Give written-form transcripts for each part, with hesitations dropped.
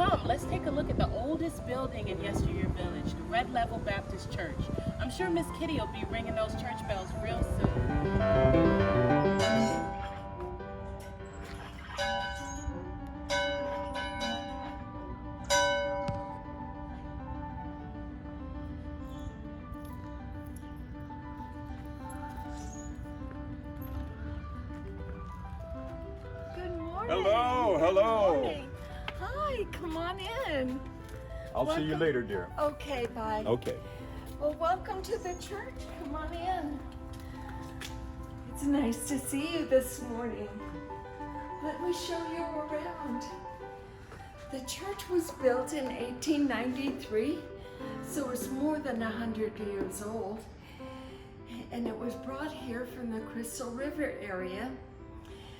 come, let's take a look at the oldest building in Yesteryear Village, the Red Level Baptist Church. I'm sure Miss Kitty will be ringing those church bells real soon. Hello, hello. Good morning. Hi, come on in. I'll see you later, dear. Okay, bye. Okay. Well, welcome to the church. Come on in. It's nice to see you this morning. Let me show you around. The church was built in 1893, so it's more than 100 years old. And it was brought here from the Crystal River area.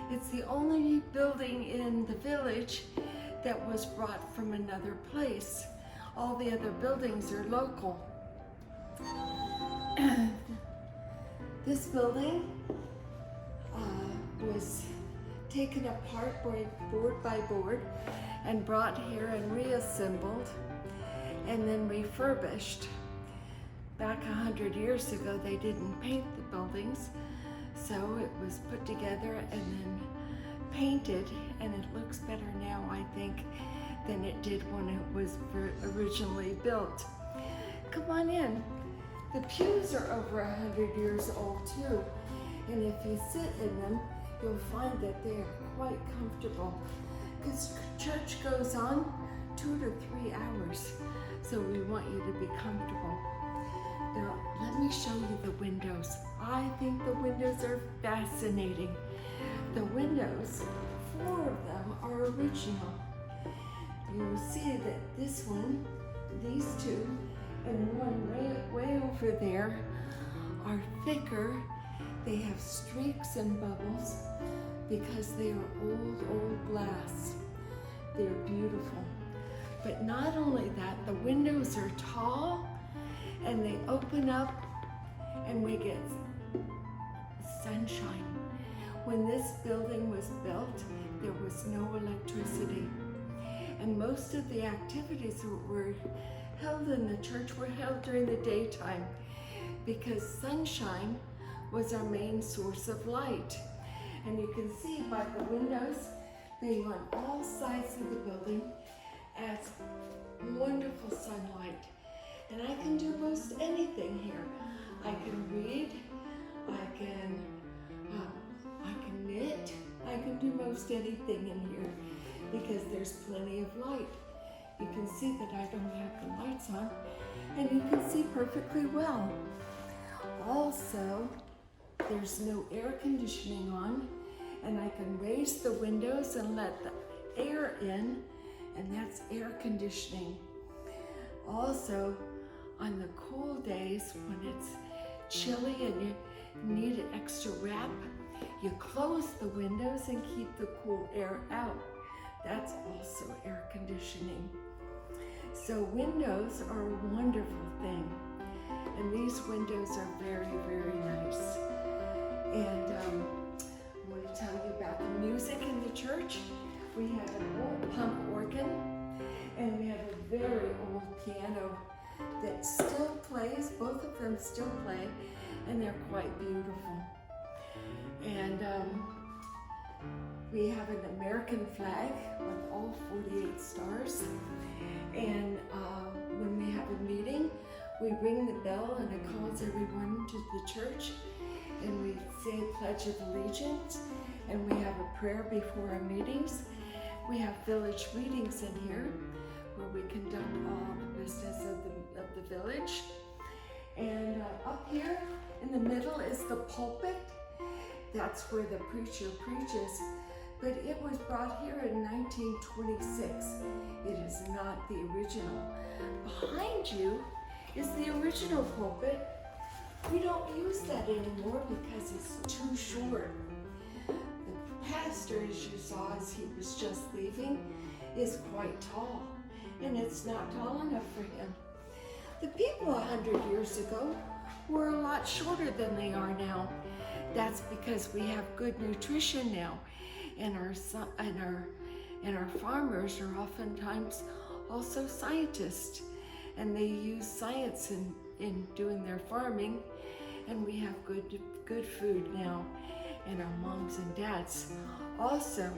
It's the only building in the village that was brought from another place. All the other buildings are local. This building was taken apart board by board and brought here and reassembled and then refurbished. Back 100 years ago, they didn't paint the buildings, so it was put together and then painted, and it looks better now, I think, than it did when it was originally built. Come on in. The pews are over 100 years old too, and if you sit in them, you'll find that they are quite comfortable, because church goes on 2 to 3 hours, so we want you to be comfortable. Now, let me show you the windows. I think the windows are fascinating. The windows, 4 of them are original. You'll see that this one, these 2, and one way over there are thicker. They have streaks and bubbles because they are old glass. They're beautiful. But not only that, the windows are tall and they open up and we get sunshine. When this building was built, there was no electricity. And most of the activities that were held in the church were held during the daytime because sunshine was our main source of light. And you can see by the windows being on all sides of the building as wonderful sunlight. And I can do most anything here. I can read, I can knit, I can do most anything in here because there's plenty of light. You can see that I don't have the lights on, and you can see perfectly well. Also, there's no air conditioning on, and I can raise the windows and let the air in, and that's air conditioning. Also, on the cool days when it's chilly and you need an extra wrap, you close the windows and keep the cool air out. That's also air conditioning. So windows are a wonderful thing. And these windows are very, very nice. And I want to tell you about the music in the church. We have an old pump organ, and we have a very old piano that still plays. Both of them still play, and they're quite beautiful. And we have an American flag with all 48 stars. And when we have a meeting, we ring the bell and it calls everyone to the church. And we say a Pledge of Allegiance, and we have a prayer before our meetings. We have village meetings in here where we conduct all the business of the village. And up here in the middle is the pulpit. That's where the preacher preaches. But it was brought here in 1926. It is not the original. Behind you is the original pulpit. We don't use that anymore because it's too short. The pastor, as you saw as he was just leaving, is quite tall, and it's not tall enough for him. The people 100 years ago were a lot shorter than they are now. That's because we have good nutrition now, and our And our farmers are oftentimes also scientists, and they use science in doing their farming, and we have good food now. And our moms and dads also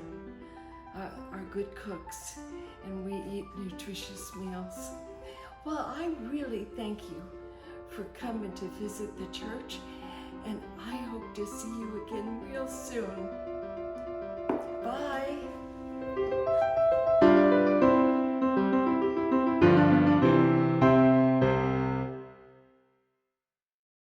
are good cooks, and we eat nutritious meals. Well, I really thank you for coming to visit the church, and I hope to see you again real soon.